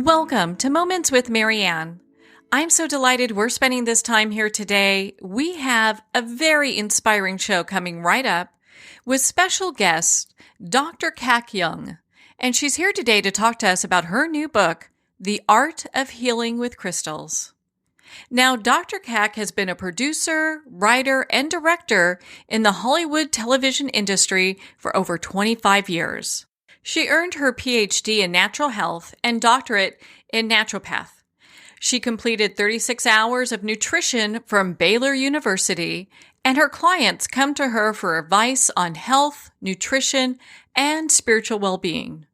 Welcome to Moments with Marianne. I'm so delighted we're spending this time here today. We have a very inspiring show coming right up with special guest, Dr. Kac Young. And she's here today to talk to us about her new book, The Art of Healing with Crystals. Now, Dr. Kac has been a producer, writer, and director in the Hollywood television industry for over 25 years. She earned her PhD in natural health and doctorate in naturopath. She completed 36 hours of nutrition from Baylor University, and her clients come to her for advice on health, nutrition, and spiritual well-being.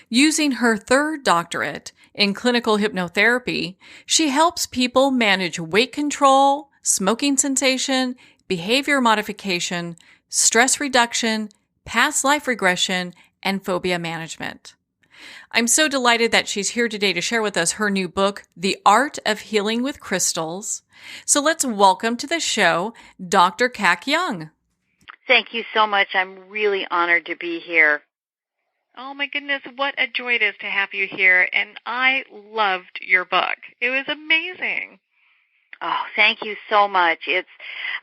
Using her third doctorate in clinical hypnotherapy, she helps people manage weight control, smoking cessation, behavior modification, stress reduction, past life regression, and phobia management. I'm so delighted that she's here today to share with us her new book, The Art of Healing with Crystals. So let's welcome to the show, Dr. Kac Young. Thank you so much. I'm really honored to be here. Oh my goodness, what a joy it is to have you here. And I loved your book. It was amazing. Oh, thank you so much. It's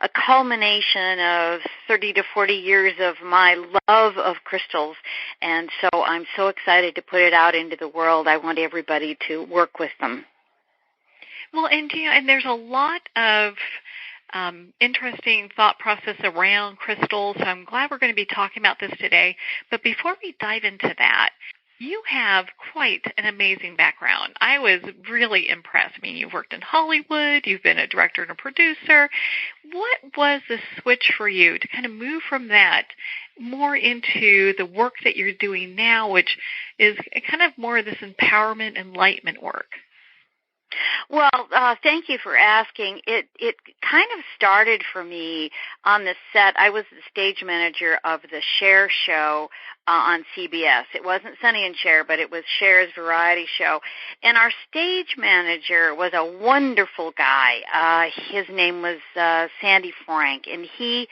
a culmination of 30 to 40 years of my love of crystals, and so I'm so excited to put it out into the world. I want everybody to work with them. Well, and there's a lot of interesting thought process around crystals, so I'm glad we're going to be talking about this today. But before we dive into that, you have quite an amazing background. I was really impressed. I mean, you've worked in Hollywood, you've been a director and a producer. What was the switch for you to kind of move from that more into the work that you're doing now, which is kind of more of this empowerment, enlightenment work? Well, thank you for asking. It kind of started for me on the set. I was the stage manager of the Cher show on CBS. It wasn't Sonny and Cher, but it was Cher's variety show. And our stage manager was a wonderful guy. His name was Sandy Frank, and he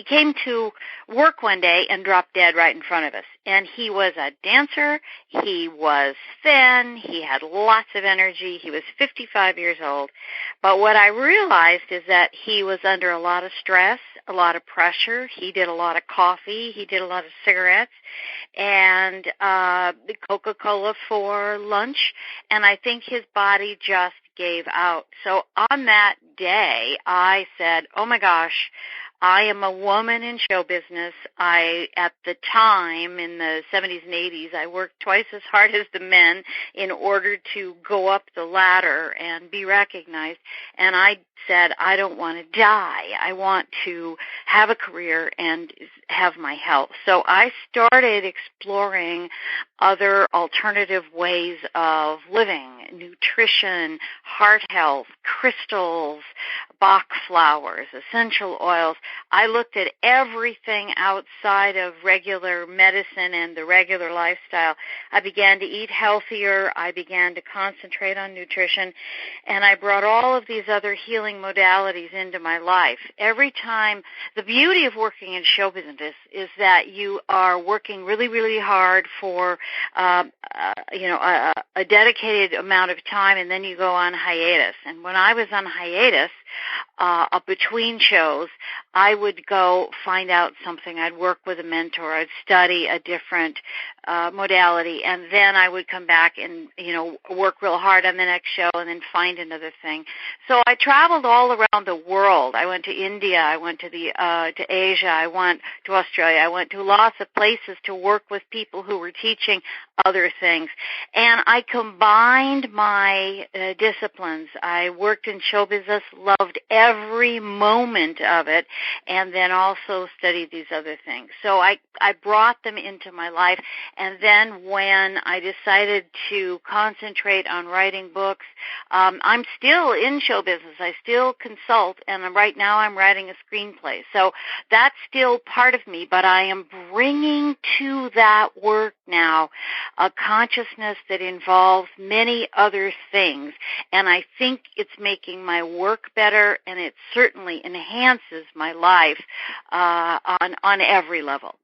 came to work one day and dropped dead right in front of us. And he was a dancer. He was thin. He had lots of energy. He was 55 years old. But what I realized is that he was under a lot of stress, a lot of pressure. He did a lot of coffee. He did a lot of cigarettes and Coca-Cola for lunch. And I think his body just gave out. So on that day, I said, oh my gosh, I am a woman in show business. At the time, in the 70s and 80s, I worked twice as hard as the men in order to go up the ladder and be recognized. And I said, I don't want to die. I want to have a career and have my health. So I started exploring other alternative ways of living, nutrition, heart health, crystals, Bach flowers, essential oils. I looked at everything outside of regular medicine and the regular lifestyle. I began to eat healthier. I began to concentrate on nutrition, and I brought all of these other healing modalities into my life. Every time, the beauty of working in show business is that you are working really, really hard for a dedicated amount of time, and then you go on hiatus. And when I was on hiatus, between shows, I would go find out something. I'd work with a mentor. I'd study a different modality, and then I would come back and, work real hard on the next show and then find another thing. So I traveled all around the world. I went to India. I went to Asia. I went to Australia. I went to lots of places to work with people who were teaching other things. And I combined my disciplines. I worked in show business, loved every moment of it, and then also studied these other things. So I brought them into my life, and then when I decided to concentrate on writing books, I'm still in show business. I still consult, and right now I'm writing a screenplay. So that's still part of me, but I am bringing to that work now a consciousness that involves many other things, and I think it's making my work better, and it certainly enhances my life on every level.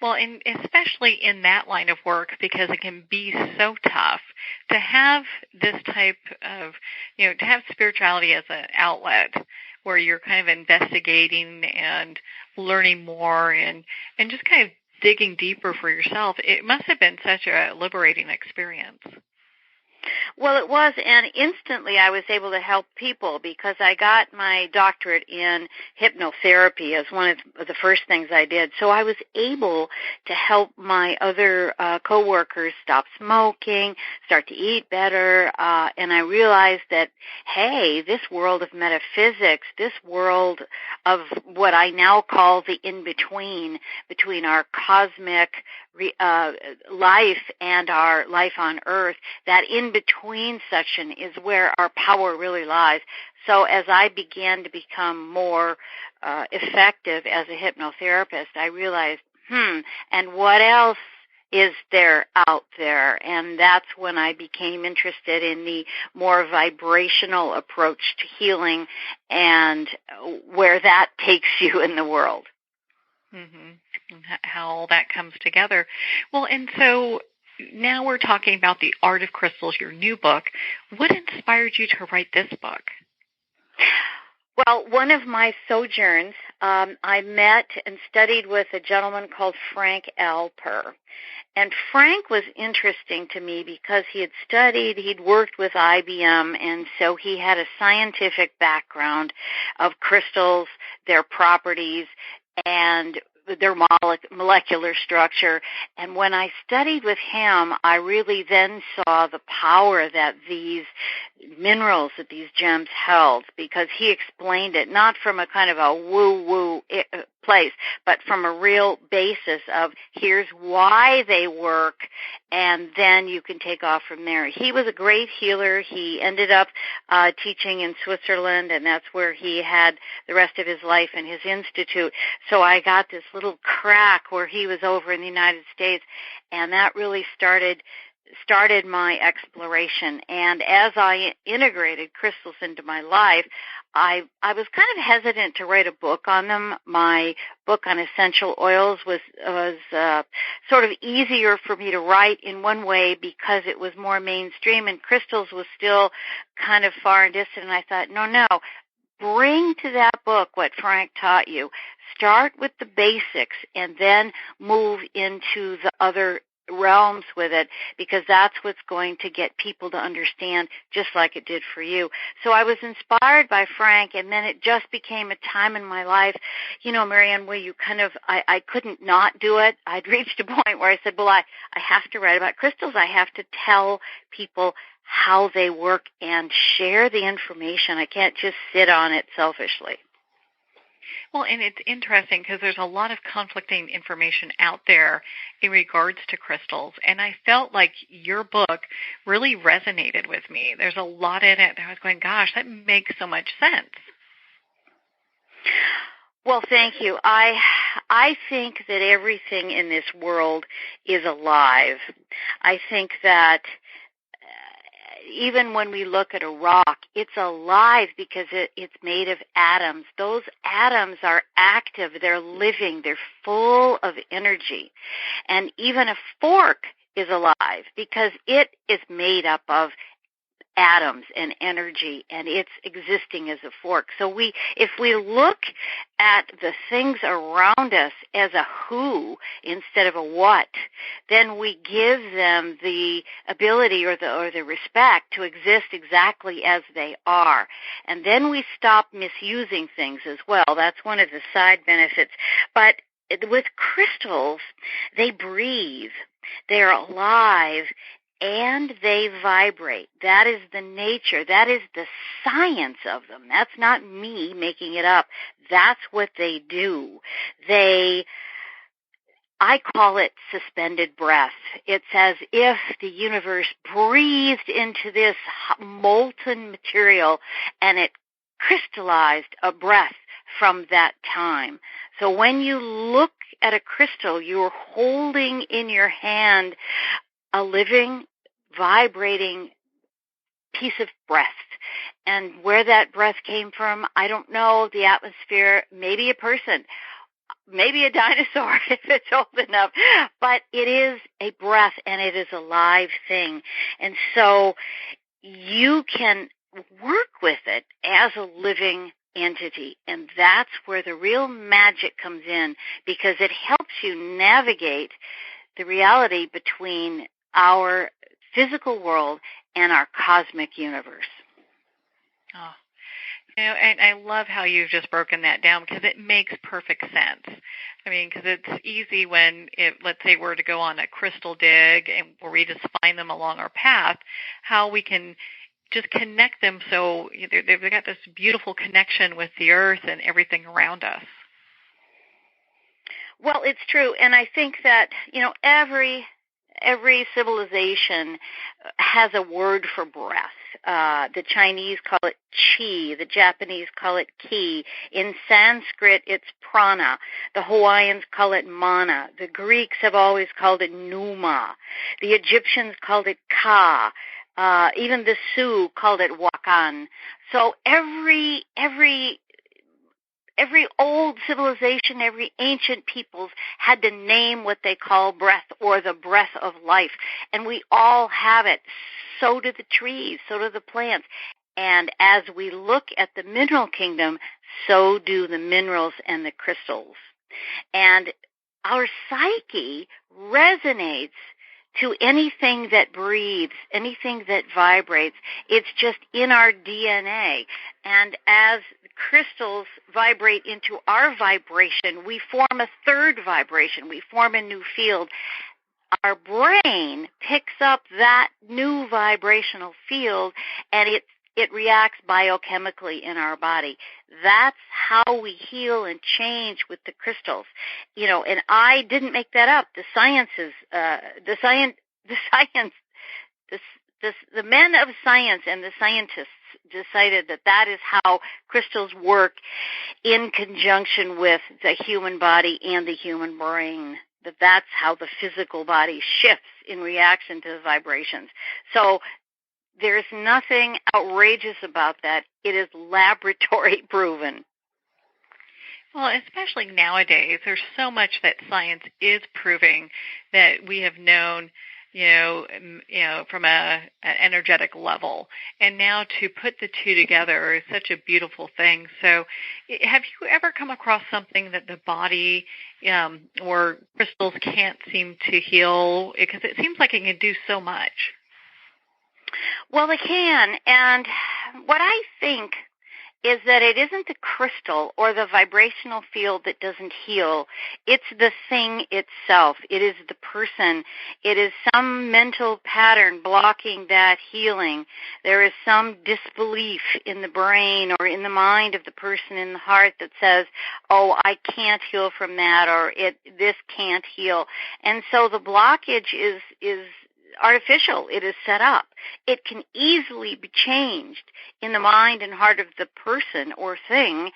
Well, and especially in that line of work, because it can be so tough to have this type of, to have spirituality as an outlet where you're kind of investigating and learning more and just kind of digging deeper for yourself. It must have been such a liberating experience. Well, it was, and instantly I was able to help people because I got my doctorate in hypnotherapy as one of the first things I did. So I was able to help my other coworkers stop smoking, start to eat better, and I realized that, hey, this world of metaphysics, this world of what I now call the in-between, between our cosmic life and our life on Earth, that in-between section is where our power really lies. So as I began to become more effective as a hypnotherapist, I realized, and what else is there out there? And that's when I became interested in the more vibrational approach to healing and where that takes you in the world. Mm-hmm. And how all that comes together. Well, and so now we're talking about The Art of Crystals, your new book. What inspired you to write this book? Well, one of my sojourns, I met and studied with a gentleman called Frank Alper. And Frank was interesting to me because he'd worked with IBM, and so he had a scientific background of crystals, their properties, and their molecular structure. And when I studied with him, I really then saw the power that these minerals, that these gems held, because he explained it not from a kind of a woo-woo place, but from a real basis of here's why they work, and then you can take off from there. He was a great healer. He ended up teaching in Switzerland, and that's where he had the rest of his life in his institute. So I got this little crack where he was over in the United States, and that really started my exploration. And as I integrated crystals into my life, I was kind of hesitant to write a book on them. My book on essential oils was sort of easier for me to write in one way because it was more mainstream, and crystals was still kind of far and distant. And I thought, no, bring to that book what Frank taught you. Start with the basics and then move into the other realms with it, because that's what's going to get people to understand, just like it did for you. So I was inspired by Frank, and then it just became a time in my life, Marianne, where you kind of, I couldn't not do it. I'd reached a point where I said, well, I have to write about crystals. I have to tell people how they work and share the information. I can't just sit on it selfishly. Well, and it's interesting because there's a lot of conflicting information out there in regards to crystals, and I felt like your book really resonated with me. There's a lot in it that I was going, gosh, that makes so much sense. Well, thank you. I think that everything in this world is alive. I think that even when we look at a rock, it's alive because it's made of atoms. Those atoms are active, they're living, they're full of energy. And even a fork is alive because it is made up of atoms and energy, and it's existing as a fork. So if we look at the things around us as a who instead of a what, then we give them the ability or the respect to exist exactly as they are. And then we stop misusing things as well. That's one of the side benefits. But with crystals, they breathe. They're alive, and they vibrate. That is the nature. That is the science of them. That's not me making it up. That's what they do. I call it suspended breath. It's as if the universe breathed into this molten material and it crystallized a breath from that time. So when you look at a crystal, you're holding in your hand a living, vibrating piece of breath. And where that breath came from, I don't know, the atmosphere, maybe a person. maybe a dinosaur if it's old enough, but it is a breath and it is a live thing. And so you can work with it as a living entity, and that's where the real magic comes in, because it helps you navigate the reality between our physical world and our cosmic universe. Oh, and I love how you've just broken that down, because it makes perfect sense. I mean, because it's easy when, let's say we're to go on a crystal dig and where we just find them along our path, how we can just connect them so they've got this beautiful connection with the earth and everything around us. Well, it's true, and I think that, every civilization has a word for breath. The Chinese call it qi. The Japanese call it ki. In Sanskrit, it's prana. The Hawaiians call it mana. The Greeks have always called it pneuma. The Egyptians called it ka. Even the Sioux called it wakan. So every old civilization, every ancient peoples had to name what they call breath, or the breath of life. And we all have it. So do the trees, so do the plants. And as we look at the mineral kingdom, so do the minerals and the crystals. And our psyche resonates to anything that breathes, anything that vibrates. It's just in our DNA. And as crystals vibrate into our vibration, we form a third vibration. We form a new field. Our brain picks up that new vibrational field, and it reacts biochemically in our body. That's how we heal and change with the crystals. And I didn't make that up. The men of science and the scientists decided that is how crystals work in conjunction with the human body and the human brain. That's how the physical body shifts in reaction to the vibrations. So there's nothing outrageous about that. It is laboratory proven. Well, especially nowadays, there's so much that science is proving that we have known, from an energetic level. And now to put the two together is such a beautiful thing. So have you ever come across something that the body or crystals can't seem to heal? Because it seems like it can do so much. Well, they can. And what I think is that it isn't the crystal or the vibrational field that doesn't heal. It's the thing itself. It is the person. It is some mental pattern blocking that healing. There is some disbelief in the brain or in the mind of the person, in the heart, that says, oh, I can't heal from that, or this can't heal. And so the blockage is artificial. It is set up. It can easily be changed in the mind and heart of the person or thing,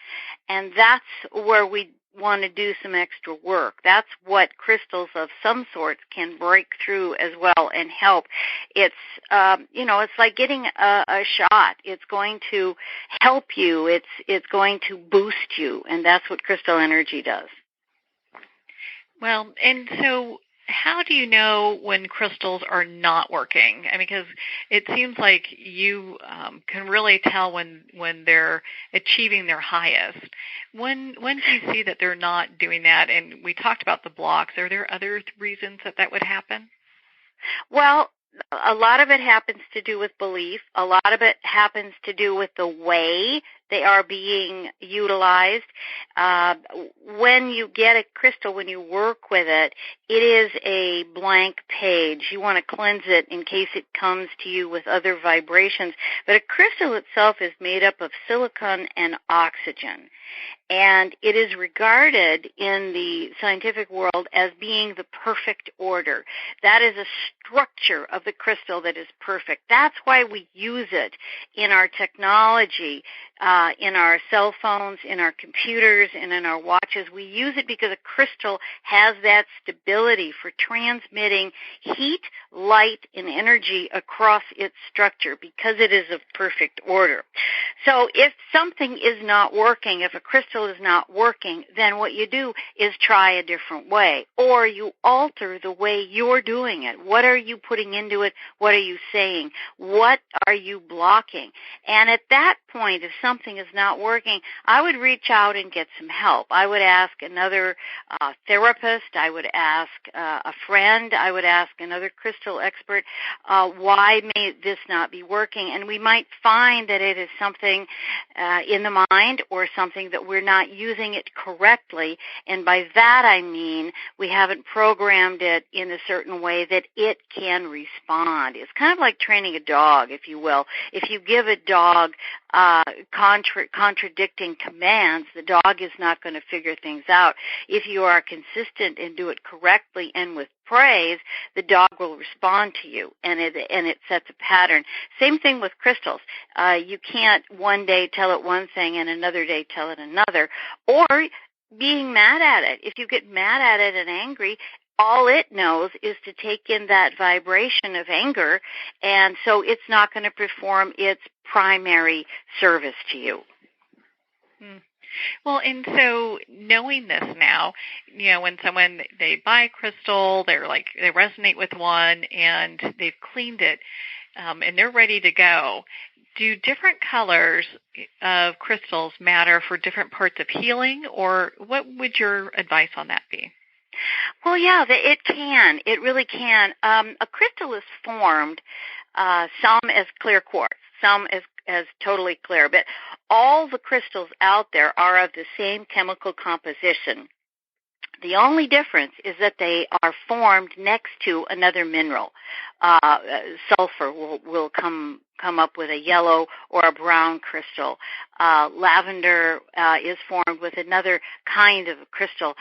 and that's where we want to do some extra work. That's what crystals of some sorts can break through as well and help. It's it's like getting a shot. It's going to help you. It's going to boost you, and that's what crystal energy does. Well, and so how do you know when crystals are not working? I mean, because it seems like you can really tell when they're achieving their highest. When do you see that they're not doing that? And we talked about the blocks. Are there other reasons that would happen? Well, a lot of it happens to do with belief. A lot of it happens to do with the way they are being utilized. When you get a crystal, when you work with it, it is a blank page. You want to cleanse it in case it comes to you with other vibrations. But a crystal itself is made up of silicon and oxygen. And it is regarded in the scientific world as being the perfect order. That is a structure of the crystal that is perfect. That's why we use it in our technology in our cell phones, in our computers, and in our watches. We use it because a crystal has that stability for transmitting heat, light, and energy across its structure because it is of perfect order. So if something is not working, if a crystal is not working, then what you do is try a different way, or you alter the way you're doing it. What are you putting into it? What are you saying? What are you blocking? And at that point, if something is not working, I would reach out and get some help. I would ask another therapist. I would ask a friend. I would ask another crystal expert, why may this not be working? And we might find that it is something in the mind or something that we're not using it correctly. And by that I mean we haven't programmed it in a certain way that it can respond. It's kind of like training a dog, if you will. If you give a dog contradicting commands, the dog is not going to figure things out. If you are consistent and do it correctly and with praise, the dog will respond to you, and it sets a pattern. Same thing with crystals. You can't one day tell it one thing and another day tell it another, or being mad at it. If you get mad at it and angry, all it knows is to take in that vibration of anger, and so it's not going to perform its primary service to you. Well, and so knowing this now, when someone, they buy a crystal, they resonate with one, and they've cleaned it, and they're ready to go. Do different colors of crystals matter for different parts of healing, or what would your advice on that be? Well, yeah, it can. It really can. A crystal is formed, some as clear quartz, some as totally clear, but all the crystals out there are of the same chemical composition. The only difference is that they are formed next to another mineral. Sulfur will come up with a yellow or a brown crystal. Lavender is formed with another kind of crystal.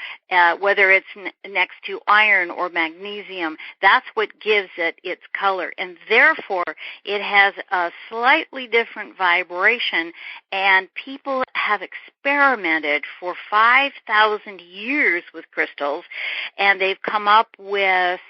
Whether it's next to iron or magnesium, that's what gives it its color. And therefore, it has a slightly different vibration, and people have experimented for 5,000 years with crystals, and they've come up with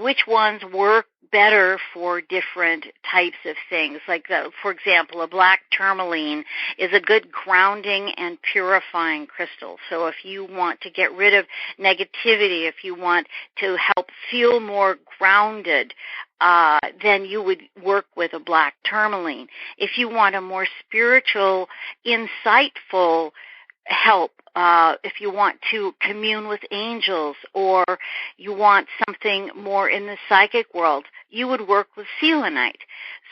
which ones work better for different types of things. Like, for example, a black tourmaline is a good grounding and purifying crystal. So if you want to get rid of negativity, if you want to help feel more grounded, then you would work with a black tourmaline. If you want a more spiritual, insightful help, if you want to commune with angels, or you want something more in the psychic world, you would work with selenite.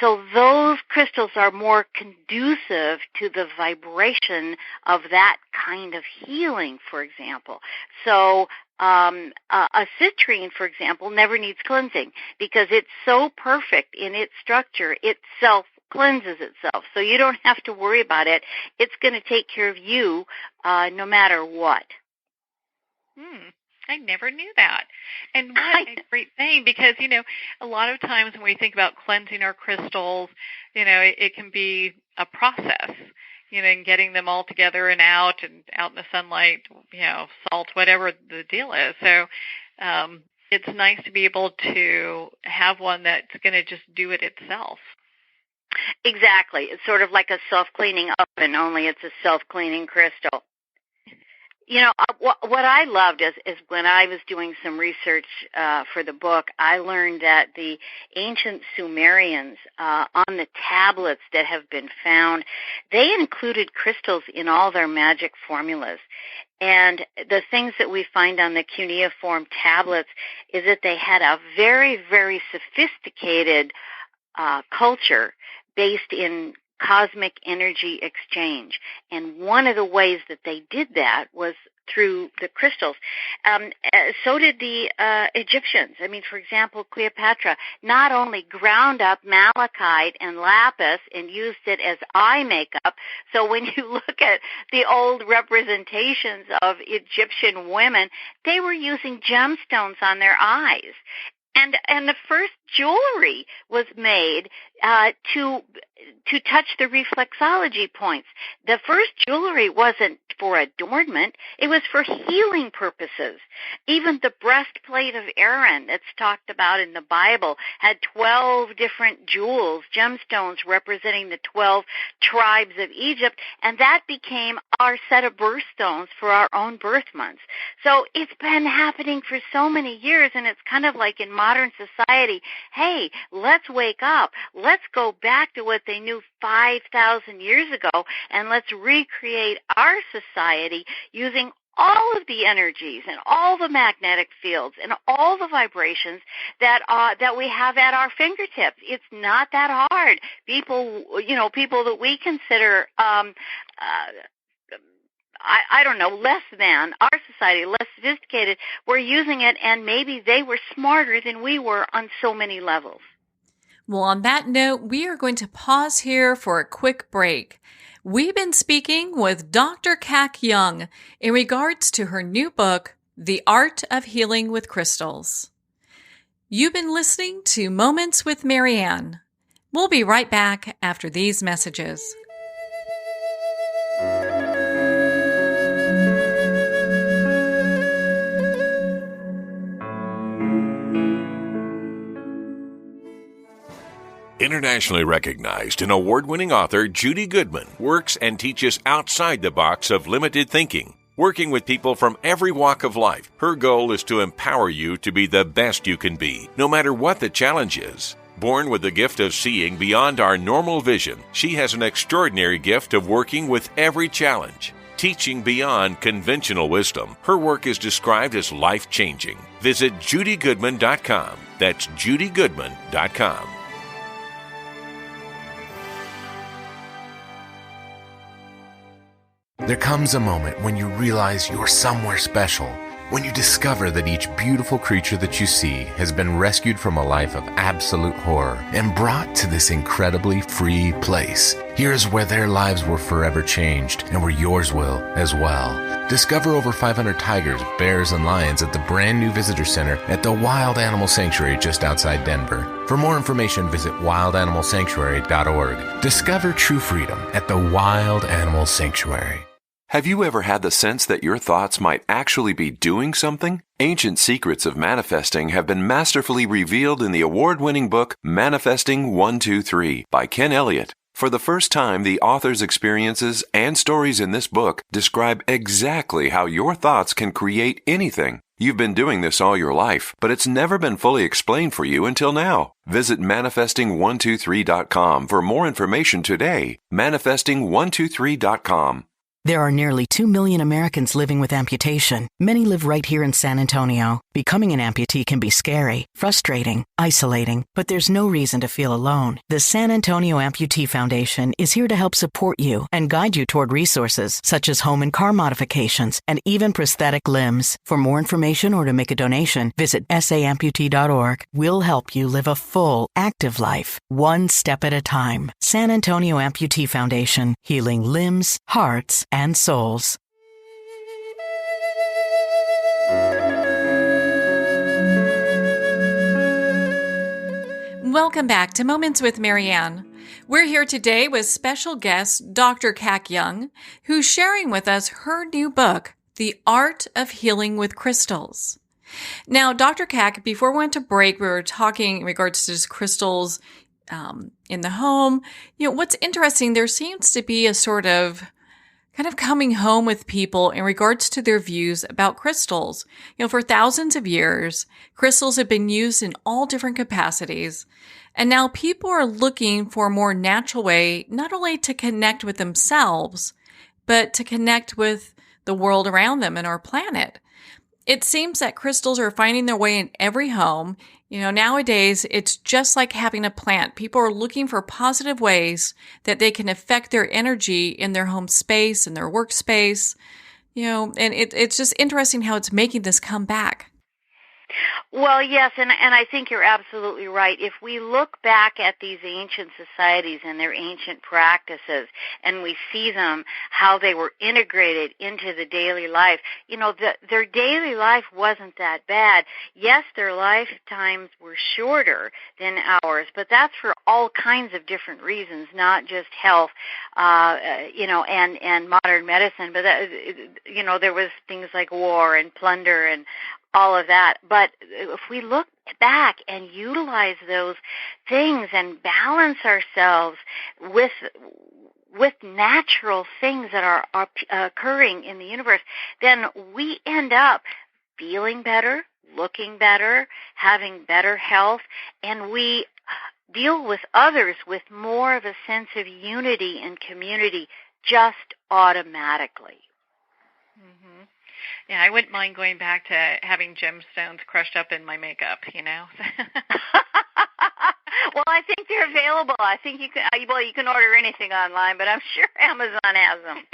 So those crystals are more conducive to the vibration of that kind of healing, for example. So a citrine, for example, never needs cleansing because it's so perfect in its structure, itself cleanses itself. So you don't have to worry about it. It's going to take care of you no matter what. I never knew that. And what a great thing, because, a lot of times when we think about cleansing our crystals, it can be a process, and getting them all together and out in the sunlight, salt, whatever the deal is. So it's nice to be able to have one that's going to just do it itself. Exactly. It's sort of like a self-cleaning oven, only it's a self-cleaning crystal. What I loved is when I was doing some research for the book, I learned that the ancient Sumerians, on the tablets that have been found, they included crystals in all their magic formulas. And the things that we find on the cuneiform tablets is that they had a very, very sophisticated culture based in cosmic energy exchange. And one of the ways that they did that was through the crystals. So did the Egyptians. I mean, for example, Cleopatra not only ground up malachite and lapis and used it as eye makeup. So when you look at the old representations of Egyptian women, they were using gemstones on their eyes. And the first jewelry was made to touch the reflexology points. The first jewelry wasn't for adornment. It was for healing purposes. Even the breastplate of Aaron that's talked about in the Bible had 12 different jewels, gemstones representing the 12 tribes of Egypt, and that became our set of birthstones for our own birth months. So it's been happening for so many years, and it's kind of like in modern society, hey, let's wake up. Let's go back to what they knew 5,000 years ago, and let's recreate our society using all of the energies and all the magnetic fields and all the vibrations that we have at our fingertips. It's not that hard. People that we consider I don't know, less than our society, less sophisticated, were using it, and maybe they were smarter than we were on so many levels. Well, on that note, we are going to pause here for a quick break. We've been speaking with Dr. Kac Young in regards to her new book, The Art of Healing with Crystals. You've been listening to Moments with Marianne. We'll be right back after these messages. Internationally recognized and award-winning author Judy Goodman works and teaches outside the box of limited thinking. Working with people from every walk of life, her goal is to empower you to be the best you can be, no matter what the challenge is. Born with the gift of seeing beyond our normal vision, she has an extraordinary gift of working with every challenge. Teaching beyond conventional wisdom, her work is described as life-changing. Visit judygoodman.com. That's judygoodman.com. There comes a moment when you realize you're somewhere special, when you discover that each beautiful creature that you see has been rescued from a life of absolute horror and brought to this incredibly free place. Here's where their lives were forever changed, and where yours will as well. Discover over 500 tigers, bears, and lions at the brand new visitor center at the Wild Animal Sanctuary just outside Denver. For more information, visit wildanimalsanctuary.org. Discover true freedom at the Wild Animal Sanctuary. Have you ever had the sense that your thoughts might actually be doing something? Ancient secrets of manifesting have been masterfully revealed in the award-winning book Manifesting 123 by Ken Elliott. For the first time, the author's experiences and stories in this book describe exactly how your thoughts can create anything. You've been doing this all your life, but it's never been fully explained for you until now. Visit manifesting123.com for more information today. Manifesting123.com. There are nearly 2 million Americans living with amputation. Many live right here in San Antonio. Becoming an amputee can be scary, frustrating, isolating, but there's no reason to feel alone. The San Antonio Amputee Foundation is here to help support you and guide you toward resources such as home and car modifications and even prosthetic limbs. For more information or to make a donation, visit saamputee.org. We'll help you live a full, active life, one step at a time. San Antonio Amputee Foundation, healing limbs, hearts, and souls. Welcome back to Moments with Marianne. We're here today with special guest Dr. Kac Young, who's sharing with us her new book, The Art of Healing with Crystals. Now, Dr. Kac, before we went to break, we were talking in regards to just crystals in the home. You know, what's interesting, there seems to be a sort of kind of coming home with people in regards to their views about crystals. You know, for thousands of years, crystals have been used in all different capacities. And now people are looking for a more natural way, not only to connect with themselves, but to connect with the world around them and our planet. It seems that crystals are finding their way in every home. You know, nowadays, it's just like having a plant. People are looking for positive ways that they can affect their energy in their home space, in their workspace. You know, and it's just interesting how it's making this come back. Well, yes, and I think you're absolutely right. If we look back at these ancient societies and their ancient practices, and we see them, how they were integrated into the daily life, their daily life wasn't that bad. Yes, their lifetimes were shorter than ours, but that's for all kinds of different reasons, not just health, and modern medicine, but there was things like war and plunder and all of that. But if we look back and utilize those things and balance ourselves with natural things that are occurring in the universe, then we end up feeling better, looking better, having better health, and we deal with others with more of a sense of unity and community just automatically. Mm-hmm. Yeah, I wouldn't mind going back to having gemstones crushed up in my makeup, Well, I think they're available. I think you can order anything online, but I'm sure Amazon has them.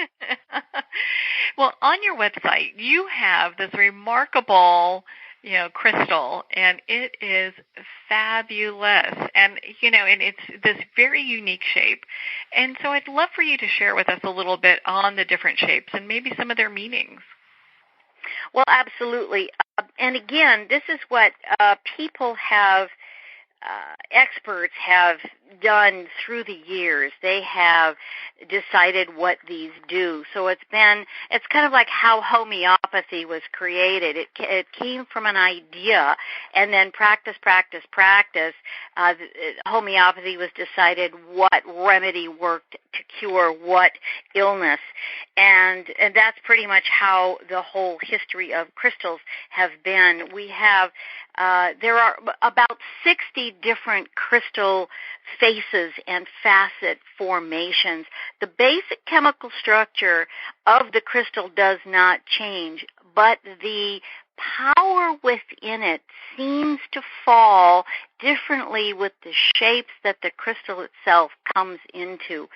Well, on your website, you have this remarkable, crystal, and it is fabulous. And, and it's this very unique shape. And so I'd love for you to share with us a little bit on the different shapes and maybe some of their meanings. Well, absolutely. And again, this is what people have, experts have done through the years. They have decided what these do. So it's kind of like how homeopathy was created. It came from an idea, and then practice. Homeopathy was decided what remedy worked to cure what illness, and that's pretty much how the whole history of crystals have been. We have there are about 60 different crystal faces and facet formations. The basic chemical structure of the crystal does not change, but the power within it seems to fall differently with the shapes that the crystal itself comes into.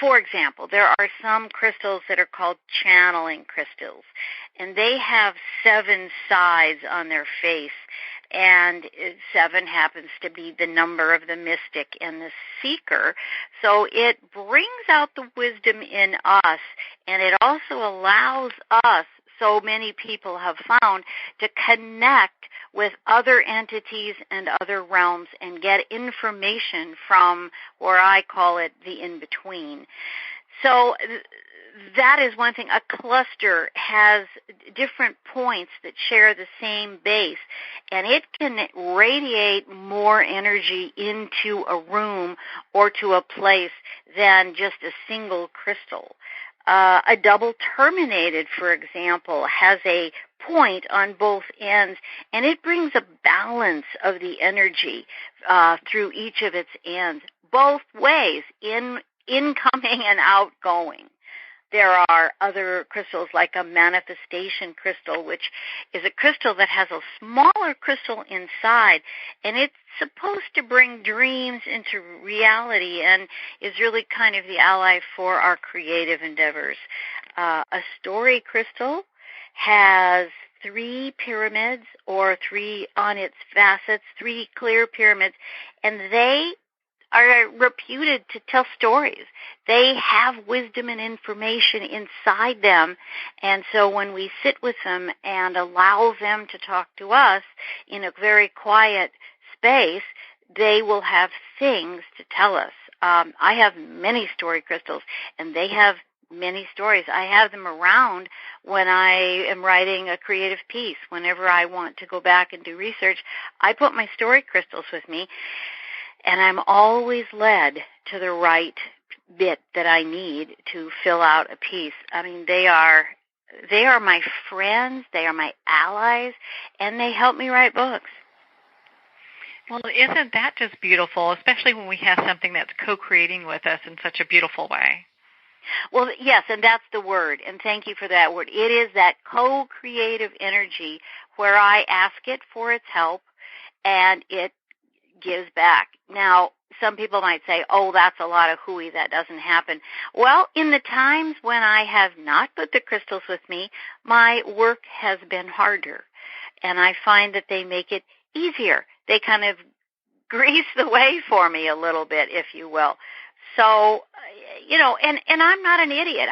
For example, there are some crystals that are called channeling crystals, and they have 7 sides on their face, and 7 happens to be the number of the mystic and the seeker. So it brings out the wisdom in us, and it also allows us, so many people have found, to connect with other entities and other realms and get information from, or I call it, the in-between. So that is one thing. A cluster has different points that share the same base, and it can radiate more energy into a room or to a place than just a single crystal. A double terminated, for example, has a point on both ends, and it brings a balance of the energy through each of its ends, both ways, incoming and outgoing. There are other crystals like a manifestation crystal, which is a crystal that has a smaller crystal inside, and it's supposed to bring dreams into reality and is really kind of the ally for our creative endeavors. A story crystal has 3 pyramids, or 3 on its facets, 3 clear pyramids, and they are reputed to tell stories. They have wisdom and information inside them, and so when we sit with them and allow them to talk to us in a very quiet space, they will have things to tell us. I have many story crystals, and they have many stories. I have them around when I am writing a creative piece. Whenever I want to go back and do research, I put my story crystals with me, and I'm always led to the right bit that I need to fill out a piece. I mean, they are my friends, they are my allies, and they help me write books. Well, isn't that just beautiful, especially when we have something that's co-creating with us in such a beautiful way? Well, yes, and that's the word, and thank you for that word. It is that co-creative energy where I ask it for its help, and it gives back. Now, some people might say, oh, that's a lot of hooey, that doesn't happen. Well, in the times when I have not put the crystals with me, my work has been harder. and I find that they make it easier. They kind of grease the way for me a little bit, if you will. So, and I'm not an idiot.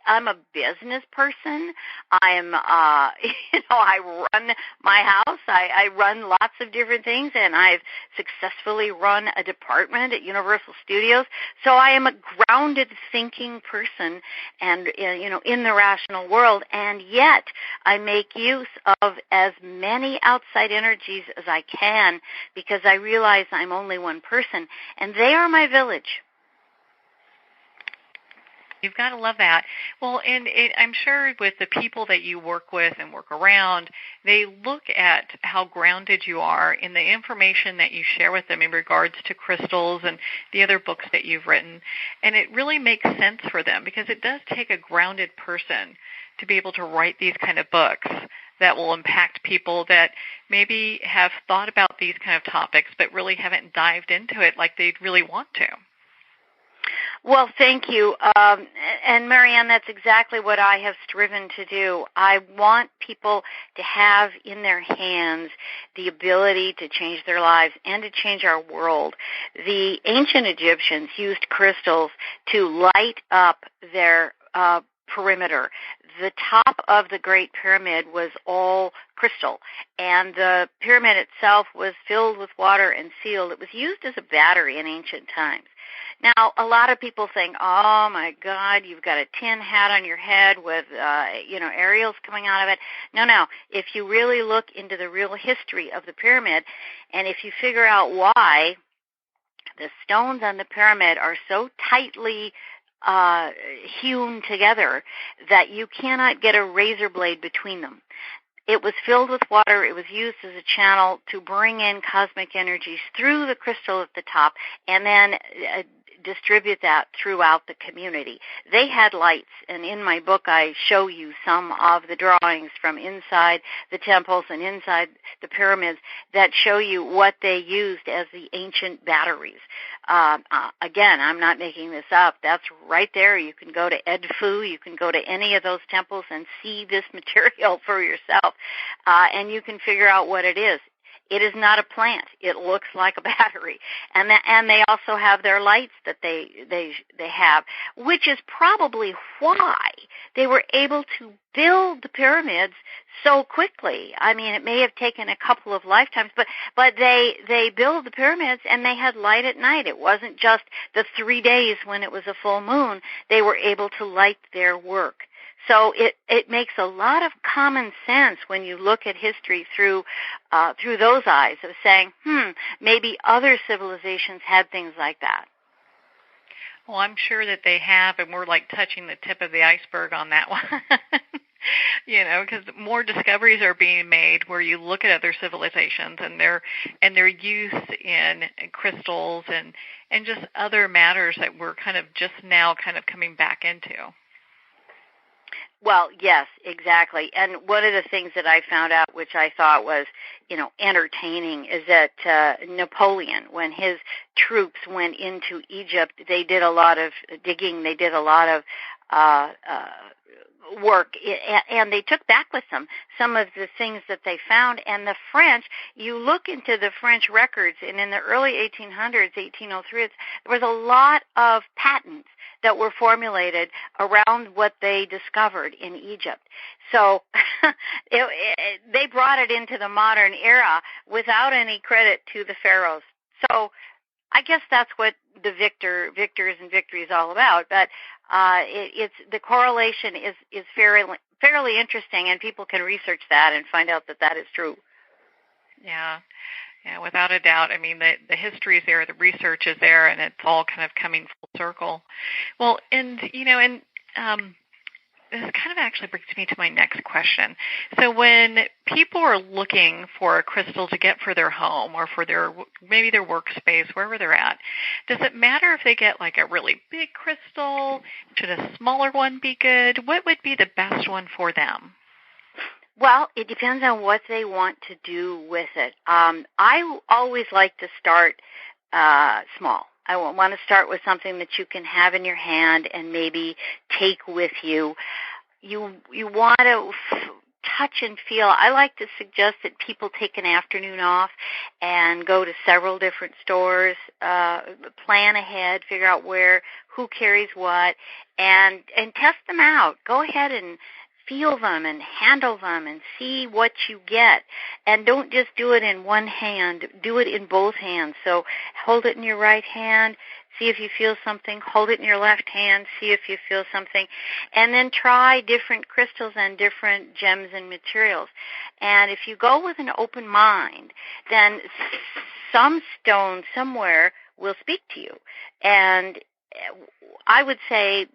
I'm a business person. I'm, I run my house. I run lots of different things, and I've successfully run a department at Universal Studios. So I am a grounded thinking person and, in the rational world, and yet I make use of as many outside energies as I can because I realize I'm only one person, and they are my village. You've got to love that. Well, and I'm sure with the people that you work with and work around, they look at how grounded you are in the information that you share with them in regards to crystals and the other books that you've written. And it really makes sense for them because it does take a grounded person to be able to write these kind of books that will impact people that maybe have thought about these kind of topics but really haven't dived into it like they'd really want to. Well, thank you. And Marianne, that's exactly what I have striven to do. I want people to have in their hands the ability to change their lives and to change our world. The ancient Egyptians used crystals to light up their perimeter. The top of the Great Pyramid was all crystal, and the pyramid itself was filled with water and sealed. It was used as a battery in ancient times. Now, a lot of people think, oh, my God, you've got a tin hat on your head with, aerials coming out of it. No. If you really look into the real history of the pyramid, and if you figure out why the stones on the pyramid are so tightly hewn together that you cannot get a razor blade between them. It was filled with water. It was used as a channel to bring in cosmic energies through the crystal at the top and then distribute that throughout the community. They had lights, and in my book I show you some of the drawings from inside the temples and inside the pyramids that show you what they used as the ancient batteries. Again, I'm not making this up. That's right there. You can go to Edfu, you can go to any of those temples and see this material for yourself, and you can figure out what it is. It is not a plant. It looks like a battery. And they also have their lights that they have, which is probably why they were able to build the pyramids so quickly. I mean, it may have taken a couple of lifetimes, but they built the pyramids and they had light at night. It wasn't just the 3 days when it was a full moon. They were able to light their work. So it makes a lot of common sense when you look at history through those eyes of saying, maybe other civilizations had things like that. Well, I'm sure that they have, and we're like touching the tip of the iceberg on that one. Because more discoveries are being made where you look at other civilizations and their use in crystals and just other matters that we're kind of just now kind of coming back into. Well, yes, exactly. And one of the things that I found out, which I thought was, entertaining, is that Napoleon, when his troops went into Egypt, they did a lot of digging, they did a lot of work, and they took back with them some of the things that they found. And the French, you look into the French records, and in the early 1800s, 1803, there was a lot of patents that were formulated around what they discovered in Egypt. So they brought it into the modern era without any credit to the pharaohs. So I guess that's what the victors and victory is all about. But it's the correlation is fairly interesting, and people can research that and find out that is true. Yeah. Yeah, without a doubt. I mean, the history is there, the research is there, and it's all kind of coming full circle. Well, and this kind of actually brings me to my next question. So when people are looking for a crystal to get for their home or for maybe their workspace, wherever they're at, does it matter if they get like a really big crystal? Should a smaller one be good? What would be the best one for them? Well, it depends on what they want to do with it. I always like to start small. I want to start with something that you can have in your hand and maybe take with you. You want to touch and feel. I like to suggest that people take an afternoon off and go to several different stores, plan ahead, figure out who carries what, and test them out. Go ahead and feel them and handle them and see what you get. And don't just do it in one hand. Do it in both hands. So hold it in your right hand, see if you feel something. Hold it in your left hand, see if you feel something. And then try different crystals and different gems and materials. And if you go with an open mind, then some stone somewhere will speak to you. And I would say,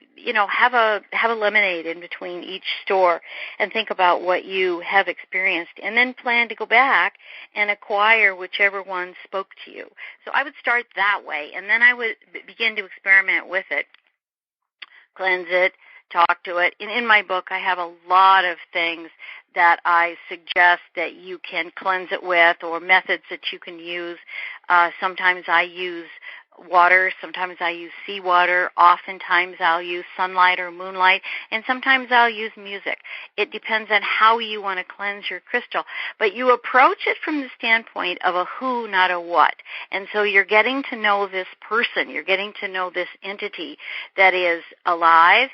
have a lemonade in between each store and think about what you have experienced, and then plan to go back and acquire whichever one spoke to you. So I would start that way, and then I would begin to experiment with it, cleanse it, talk to it. In my book, I have a lot of things that I suggest that you can cleanse it with, or methods that you can use. Sometimes I use water, sometimes I use seawater, oftentimes I'll use sunlight or moonlight, and sometimes I'll use music. It depends on how you want to cleanse your crystal. But you approach it from the standpoint of a who, not a what. And so you're getting to know this person, you're getting to know this entity that is alive,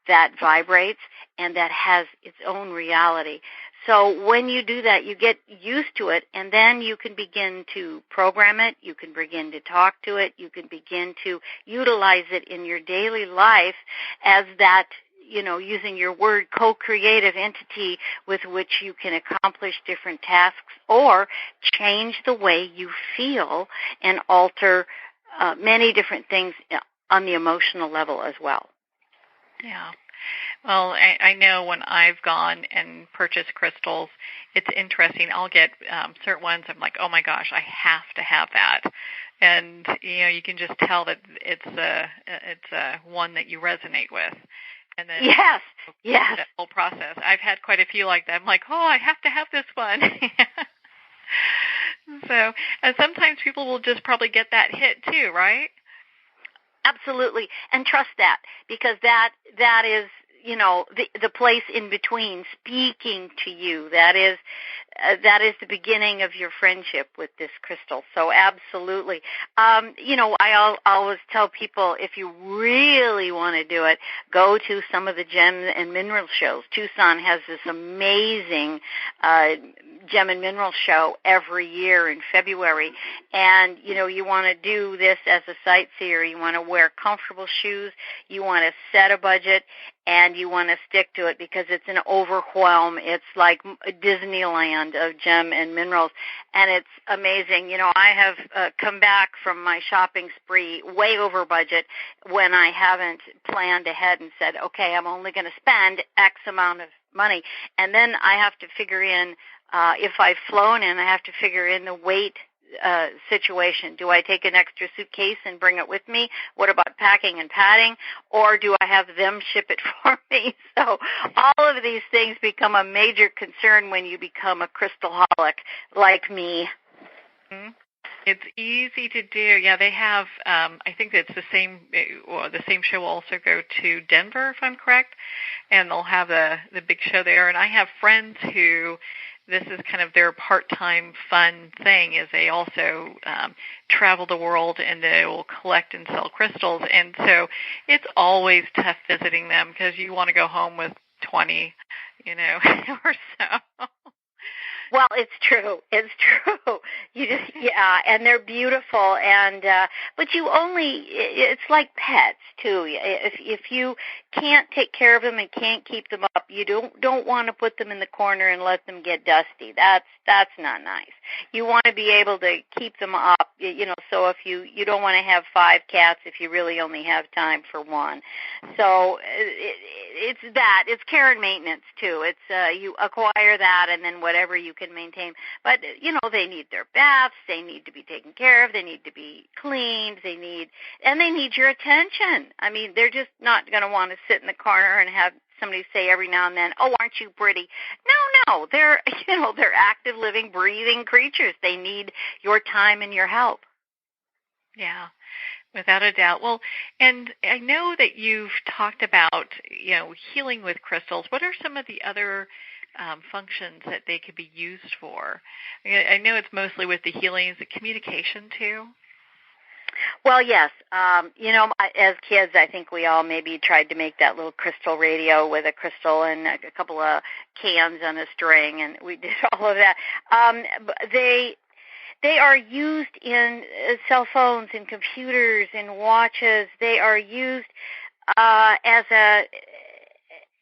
that vibrates, and that has its own reality. So when you do that, you get used to it, and then you can begin to program it, you can begin to talk to it, you can begin to utilize it in your daily life as that, using your word, co-creative entity with which you can accomplish different tasks or change the way you feel and alter many different things on the emotional level as well. Yeah. Well, I know when I've gone and purchased crystals, it's interesting. I'll get certain ones. I'm like, oh my gosh, I have to have that, and you can just tell that it's a one that you resonate with. And then yes, that whole process. I've had quite a few like that. I'm like, oh, I have to have this one. So, and sometimes people will just probably get that hit too, right? Absolutely, and trust that, because that is the place in between speaking to you. That is the beginning of your friendship with this crystal. So absolutely. I always tell people, if you really want to do it, go to some of the gem and mineral shows. Tucson has this amazing gem and mineral show every year in February. And, you want to do this as a sightseer. You want to wear comfortable shoes. You want to set a budget, and you want to stick to it, because it's an overwhelm. It's like Disneyland of gem and minerals, and it's amazing. I have come back from my shopping spree way over budget when I haven't planned ahead and said, okay, I'm only going to spend X amount of money, and then I have to figure in, if I've flown in, I have to figure in the weight situation. Do I take an extra suitcase and bring it with me? What about packing and padding? Or do I have them ship it for me? So all of these things become a major concern when you become a crystalholic like me. Mm-hmm. It's easy to do. Yeah, they have, I think it's the same show will also go to Denver, if I'm correct, and they'll have the big show there. And I have friends who, this is kind of their part-time fun thing, is they also travel the world, and they will collect and sell crystals. And so it's always tough visiting them, because you want to go home with 20, or so. Well, it's true. It's true. And they're beautiful, and but it's like pets too. If you can't take care of them and can't keep them up, you don't want to put them in the corner and let them get dusty. That's not nice. You want to be able to keep them up. So if you don't want to have 5 cats if you really only have time for one. So it's care and maintenance too. It's you acquire that, and then whatever you can maintain. But they need their baths, they need to be taken care of, they need to be cleaned, they need your attention. I mean, they're just not going to want to sit in the corner and have somebody say every now and then, "Oh, aren't you pretty?" No, they're active, living, breathing creatures. They need your time and your help. Yeah, without a doubt. Well, and I know that you've talked about, healing with crystals. What are some of the other functions that they could be used for? I know it's mostly with the healing. Is it communication too? Well, yes. As kids, I think we all maybe tried to make that little crystal radio with a crystal and a couple of cans on a string, and we did all of that. They are used in cell phones, in computers, in watches. They are used as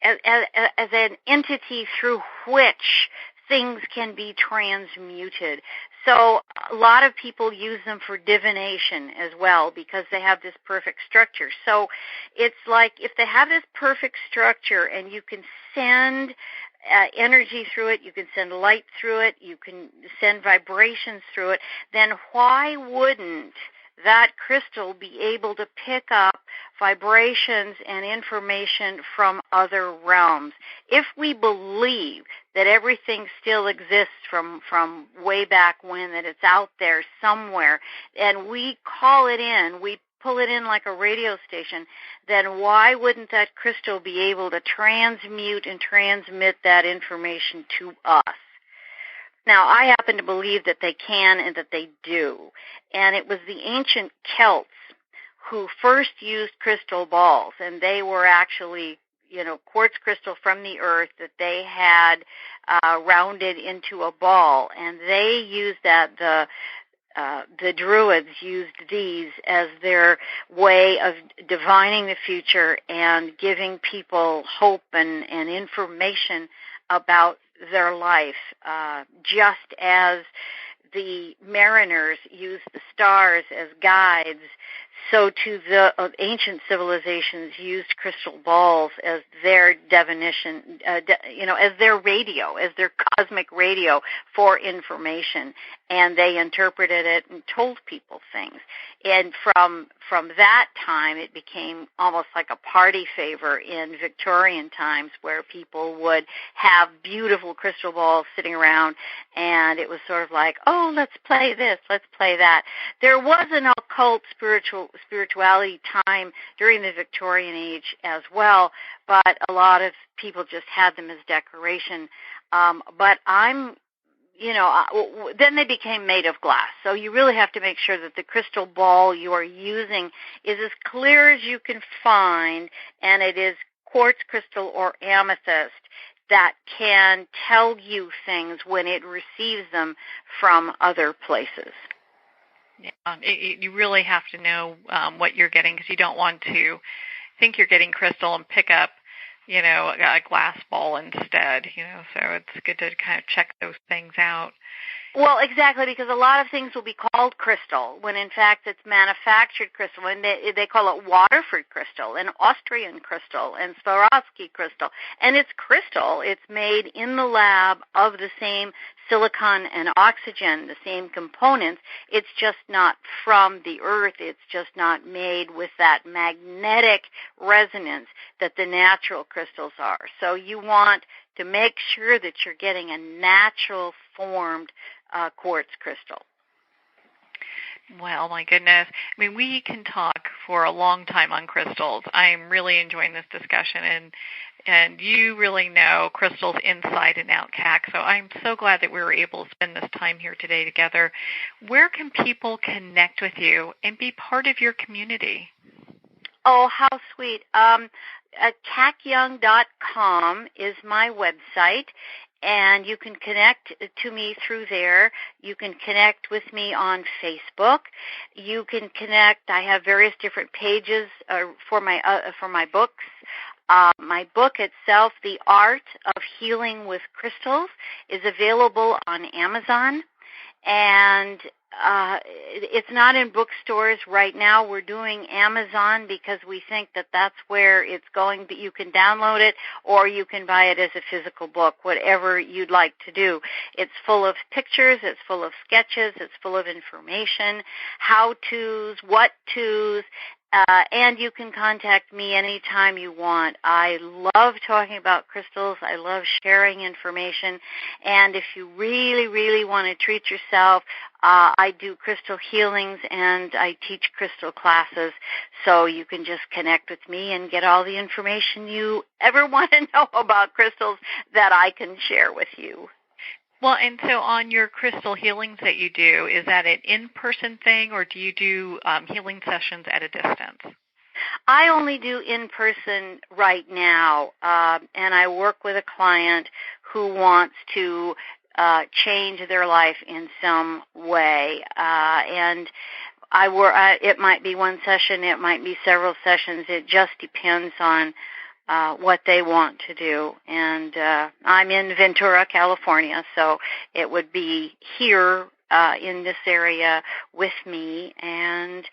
an entity through which things can be transmuted. So a lot of people use them for divination as well because they have this perfect structure. So it's like if they have this perfect structure and you can send energy through it, you can send light through it, you can send vibrations through it, then why wouldn't that crystal be able to pick up vibrations and information from other realms? If we believe that everything still exists from way back when, that it's out there somewhere, and we call it in, we pull it in like a radio station, then why wouldn't that crystal be able to transmute and transmit that information to us? Now, I happen to believe that they can and that they do. And it was the ancient Celts who first used crystal balls, and they were actually, quartz crystal from the earth that they had rounded into a ball, and they used that. The Druids used these as their way of divining the future and giving people hope and information about their life, just as the mariners used the stars as guides, so too the ancient civilizations used crystal balls as their divination, as their radio, as their cosmic radio for information, and they interpreted it and told people things. And from that time, it became almost like a party favor in Victorian times, where people would have beautiful crystal balls sitting around, and it was sort of like, oh, let's play this, let's play that. There was an occult spirituality time during the Victorian age as well, but a lot of people just had them as decoration. But then they became made of glass. So you really have to make sure that the crystal ball you are using is as clear as you can find, and it is quartz crystal or amethyst that can tell you things when it receives them from other places. Yeah, you really have to know what you're getting, because you don't want to think you're getting crystal and pick up, a glass ball instead, so it's good to kind of check those things out. Well, exactly, because a lot of things will be called crystal when in fact it's manufactured crystal, and they call it Waterford crystal and Austrian crystal and Swarovski crystal. And it's crystal. It's made in the lab of the same silicon and oxygen, the same components. It's just not from the earth. It's just not made with that magnetic resonance that the natural crystals are. So you want to make sure that you're getting a natural formed quartz crystal. Well, my goodness. I mean, we can talk for a long time on crystals. I'm really enjoying this discussion, and you really know crystals inside and out, Kac. So I'm so glad that we were able to spend this time here today together. Where can people connect with you and be part of your community? Oh, how sweet. KacYoung.com is my website, and you can connect to me through there. You can connect with me on Facebook. You can connect. I have various different pages for my books. My book itself, The Art of Healing with Crystals, is available on Amazon, and it's not in bookstores right now. We're doing Amazon because we think that that's where it's going. But you can download it, or you can buy it as a physical book, whatever you'd like to do. It's full of pictures. It's full of sketches. It's full of information, how-tos, what-tos. And you can contact me anytime you want. I love talking about crystals. I love sharing information. And if you really, really want to treat yourself, I do crystal healings and I teach crystal classes, so you can just connect with me and get all the information you ever want to know about crystals that I can share with you. Well, and so on your crystal healings that you do, is that an in-person thing, or do you do healing sessions at a distance? I only do in-person right now, and I work with a client who wants to change their life in some way, and it might be one session, it might be several sessions. It just depends on what they want to do. And I'm in Ventura, California, so it would be here in this area with me, and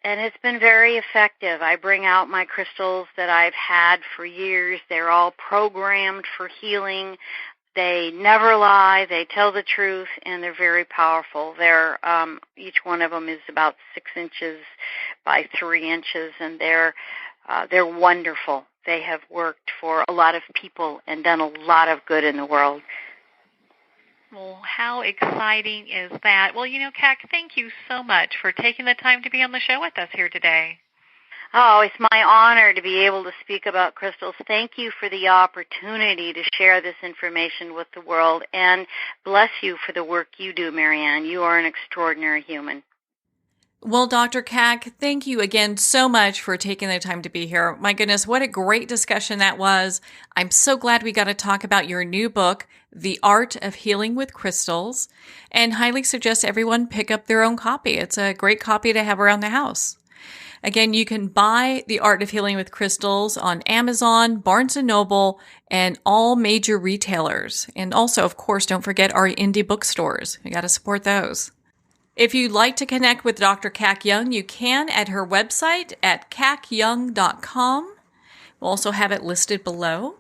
it's been very effective. I bring out my crystals that I've had for years. They're all programmed for healing. They never lie. They tell the truth, and they're very powerful. They're each one of them is about 6 inches by 3 inches, and they're wonderful. They have worked for a lot of people and done a lot of good in the world. Well, how exciting is that? Well, Kac, thank you so much for taking the time to be on the show with us here today. Oh, it's my honor to be able to speak about crystals. Thank you for the opportunity to share this information with the world, and bless you for the work you do, Marianne. You are an extraordinary human. Well, Dr. Kac, thank you again so much for taking the time to be here. My goodness, what a great discussion that was. I'm so glad we got to talk about your new book, The Art of Healing with Crystals, and highly suggest everyone pick up their own copy. It's a great copy to have around the house. Again, you can buy The Art of Healing with Crystals on Amazon, Barnes & Noble, and all major retailers. And also, of course, don't forget our indie bookstores. We got to support those. If you'd like to connect with Dr. Kac Young, you can at her website at kacyoung.com. We'll also have it listed below.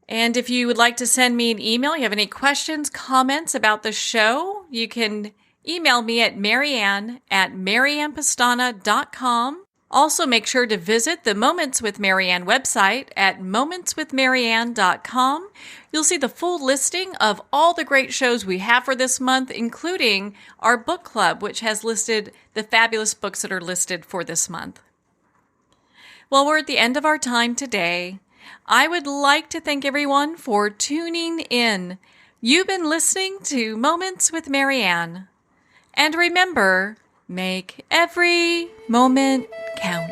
And if you would like to send me an email, you have any questions, comments about the show, you can email me at marianne@mariannepastana.com. Also, make sure to visit the Moments with Marianne website at momentswithmarianne.com. You'll see the full listing of all the great shows we have for this month, including our book club, which has listed the fabulous books that are listed for this month. Well, we're at the end of our time today. I would like to thank everyone for tuning in. You've been listening to Moments with Marianne. And remember, make every moment count.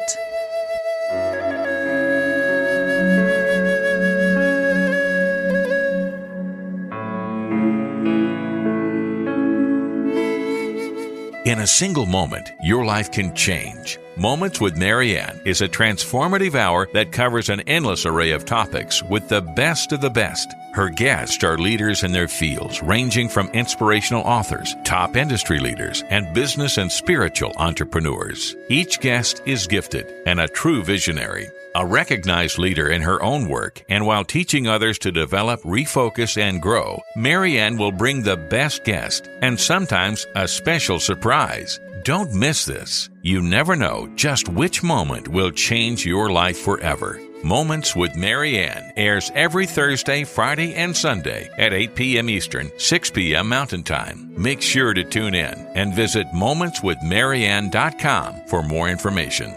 In a single moment, your life can change. Moments with Marianne is a transformative hour that covers an endless array of topics with the best of the best. Her guests are leaders in their fields, ranging from inspirational authors, top industry leaders, and business and spiritual entrepreneurs. Each guest is gifted and a true visionary, a recognized leader in her own work, and while teaching others to develop, refocus, and grow, Marianne will bring the best guest and sometimes a special surprise. Don't miss this. You never know just which moment will change your life forever. Moments with Marianne airs every Thursday, Friday, and Sunday at 8 p.m. Eastern, 6 p.m. Mountain Time. Make sure to tune in and visit momentswithmarianne.com for more information.